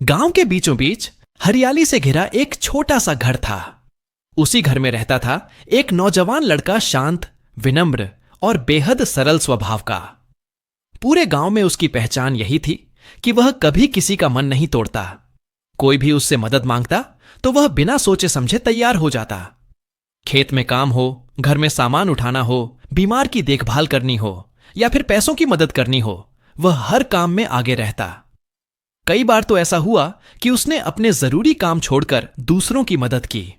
गांव के बीचों बीच हरियाली से घिरा एक छोटा सा घर था। उसी घर में रहता था एक नौजवान लड़का, शांत, विनम्र और बेहद सरल स्वभाव का। पूरे गांव में उसकी पहचान यही थी कि वह कभी किसी का मन नहीं तोड़ता। कोई भी उससे मदद मांगता तो वह बिना सोचे समझे तैयार हो जाता। खेत में काम हो, घर में सामान उठाना हो, बीमार की देखभाल करनी हो या फिर पैसों की मदद करनी हो, वह हर काम में आगे रहता। कई बार तो ऐसा हुआ कि उसने अपने जरूरी काम छोड़कर दूसरों की मदद की।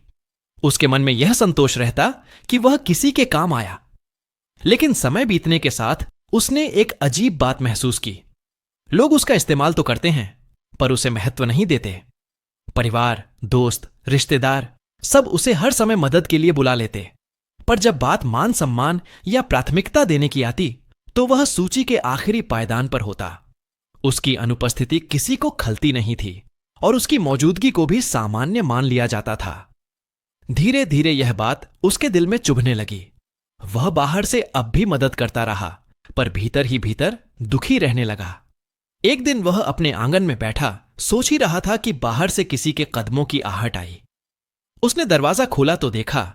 उसके मन में यह संतोष रहता कि वह किसी के काम आया। लेकिन समय बीतने के साथ उसने एक अजीब बात महसूस की। लोग उसका इस्तेमाल तो करते हैं, पर उसे महत्व नहीं देते। परिवार, दोस्त, रिश्तेदार सब उसे हर समय मदद के लिए बुला लेते, पर जब बात मान सम्मान या प्राथमिकता देने की आती तो वह सूची के आखिरी पायदान पर होता। उसकी अनुपस्थिति किसी को खलती नहीं थी और उसकी मौजूदगी को भी सामान्य मान लिया जाता था। धीरे धीरे यह बात उसके दिल में चुभने लगी। वह बाहर से अब भी मदद करता रहा, पर भीतर ही भीतर दुखी रहने लगा। एक दिन वह अपने आंगन में बैठा सोच ही रहा था कि बाहर से किसी के कदमों की आहट आई। उसने दरवाजा खोला तो देखा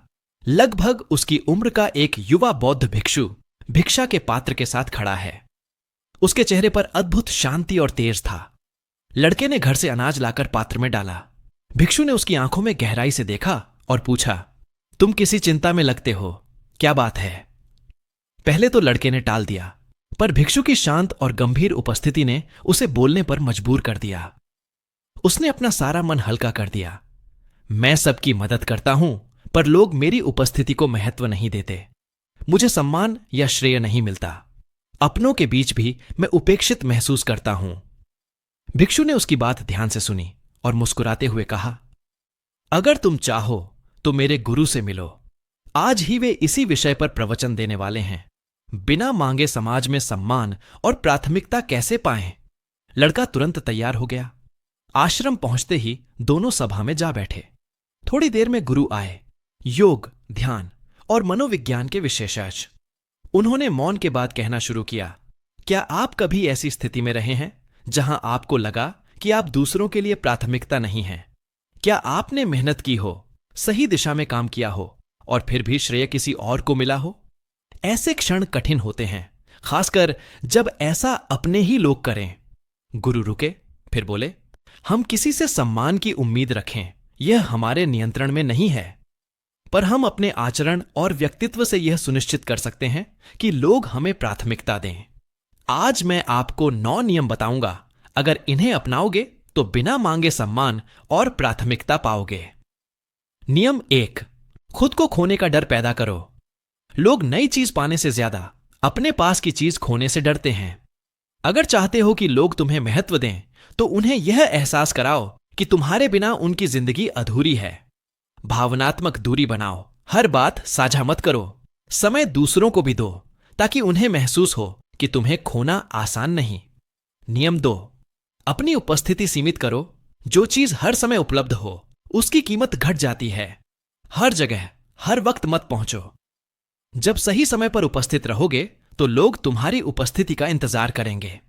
लगभग उसकी उम्र का एक युवा बौद्ध भिक्षु भिक्षा के पात्र के साथ खड़ा है। उसके चेहरे पर अद्भुत शांति और तेज था। लड़के ने घर से अनाज लाकर पात्र में डाला। भिक्षु ने उसकी आंखों में गहराई से देखा और पूछा, तुम किसी चिंता में लगते हो, क्या बात है? पहले तो लड़के ने टाल दिया, पर भिक्षु की शांत और गंभीर उपस्थिति ने उसे बोलने पर मजबूर कर दिया। उसने अपना सारा मन हल्का कर दिया। मैं सबकी मदद करता हूं, पर लोग मेरी उपस्थिति को महत्व नहीं देते। मुझे सम्मान या श्रेय नहीं मिलता। अपनों के बीच भी मैं उपेक्षित महसूस करता हूं। भिक्षु ने उसकी बात ध्यान से सुनी और मुस्कुराते हुए कहा, अगर तुम चाहो तो मेरे गुरु से मिलो। आज ही वे इसी विषय पर प्रवचन देने वाले हैं। बिना मांगे समाज में सम्मान और प्राथमिकता कैसे पाएं? लड़का तुरंत तैयार हो गया। आश्रम पहुंचते ही दोनों सभा में जा बैठे। थोड़ी देर में गुरु आए, योग, ध्यान और मनोविज्ञान के विशेषज्ञ। उन्होंने मौन के बाद कहना शुरू किया, क्या आप कभी ऐसी स्थिति में रहे हैं जहां आपको लगा कि आप दूसरों के लिए प्राथमिकता नहीं हैं? क्या आपने मेहनत की हो, सही दिशा में काम किया हो और फिर भी श्रेय किसी और को मिला हो? ऐसे क्षण कठिन होते हैं, खासकर जब ऐसा अपने ही लोग करें। गुरु रुके, फिर बोले, हम किसी से सम्मान की उम्मीद रखें, यह हमारे नियंत्रण में नहीं है, पर हम अपने आचरण और व्यक्तित्व से यह सुनिश्चित कर सकते हैं कि लोग हमें प्राथमिकता दें। आज मैं आपको 9 नियम बताऊंगा। अगर इन्हें अपनाओगे तो बिना मांगे सम्मान और प्राथमिकता पाओगे। नियम 1, खुद को खोने का डर पैदा करो। लोग नई चीज पाने से ज्यादा अपने पास की चीज खोने से डरते हैं। अगर चाहते हो कि लोग तुम्हें महत्व दें, तो उन्हें यह एहसास कराओ कि तुम्हारे बिना उनकी जिंदगी अधूरी है। भावनात्मक दूरी बनाओ, हर बात साझा मत करो। समय दूसरों को भी दो ताकि उन्हें महसूस हो कि तुम्हें खोना आसान नहीं। नियम 2, अपनी उपस्थिति सीमित करो। जो चीज हर समय उपलब्ध हो उसकी कीमत घट जाती है। हर जगह हर वक्त मत पहुंचो। जब सही समय पर उपस्थित रहोगे तो लोग तुम्हारी उपस्थिति का इंतजार करेंगे।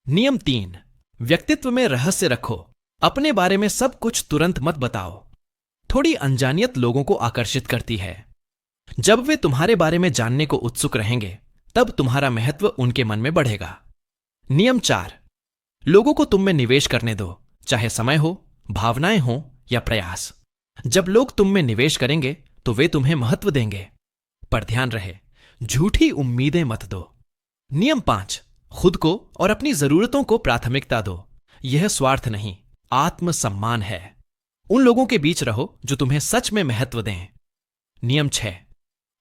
नियम 3, व्यक्तित्व में रहस्य रखो। अपने बारे में सब कुछ तुरंत मत बताओ। थोड़ी अनजानियत लोगों को आकर्षित करती है। जब वे तुम्हारे बारे में जानने को उत्सुक रहेंगे, तब तुम्हारा महत्व उनके मन में बढ़ेगा। नियम 4, लोगों को तुम में निवेश करने दो, चाहे समय हो, भावनाएं हो या प्रयास। जब लोग तुम में निवेश करेंगे तो वे तुम्हें महत्व देंगे, पर ध्यान रहे, झूठी उम्मीदें मत दो। नियम 5, खुद को और अपनी जरूरतों को प्राथमिकता दो। यह स्वार्थ नहीं, आत्मसम्मान है। उन लोगों के बीच रहो जो तुम्हें सच में महत्व दें। नियम 6,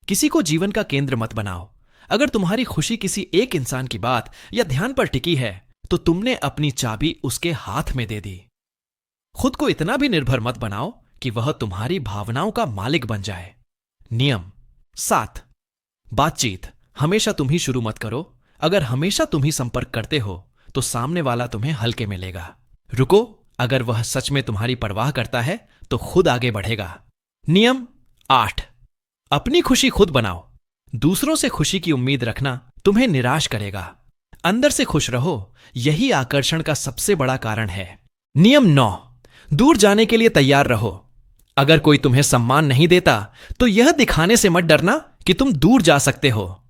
किसी को जीवन का केंद्र मत बनाओ। अगर तुम्हारी खुशी किसी एक इंसान की बात या ध्यान पर टिकी है, तो तुमने अपनी चाबी उसके हाथ में दे दी। खुद को इतना भी निर्भर मत बनाओ कि वह तुम्हारी भावनाओं का मालिक बन जाए। नियम 7, बातचीत हमेशा तुम ही शुरू मत करो। अगर हमेशा तुम ही संपर्क करते हो तो सामने वाला तुम्हें हल्के में लेगा। रुको, अगर वह सच में तुम्हारी परवाह करता है तो खुद आगे बढ़ेगा। नियम 8, अपनी खुशी खुद बनाओ। दूसरों से खुशी की उम्मीद रखना तुम्हें निराश करेगा। अंदर से खुश रहो, यही आकर्षण का सबसे बड़ा कारण है। नियम 9, दूर जाने के लिए तैयार रहो। अगर कोई तुम्हें सम्मान नहीं देता तो यह दिखाने से मत डरना कि तुम दूर जा सकते हो।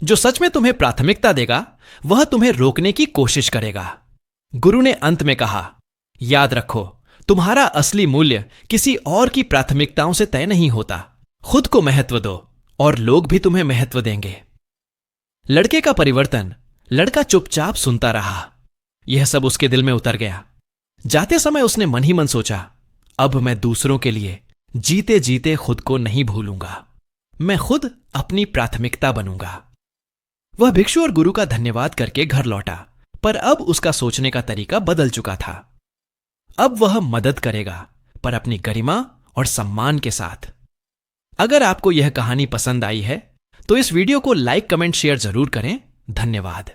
जो सच में तुम्हें प्राथमिकता देगा वह तुम्हें रोकने की कोशिश करेगा। गुरु ने अंत में कहा, याद रखो, तुम्हारा असली मूल्य किसी और की प्राथमिकताओं से तय नहीं होता। खुद को महत्व दो और लोग भी तुम्हें महत्व देंगे। लड़के का परिवर्तन। लड़का चुपचाप सुनता रहा। यह सब उसके दिल में उतर गया। जाते समय उसने मन ही मन सोचा, अब मैं दूसरों के लिए जीते जीते खुद को नहीं भूलूंगा। मैं खुद अपनी प्राथमिकता बनूंगा। वह भिक्षु और गुरु का धन्यवाद करके घर लौटा, पर अब उसका सोचने का तरीका बदल चुका था। अब वह मदद करेगा, पर अपनी गरिमा और सम्मान के साथ। अगर आपको यह कहानी पसंद आई है तो इस वीडियो को लाइक, कमेंट, शेयर जरूर करें। धन्यवाद।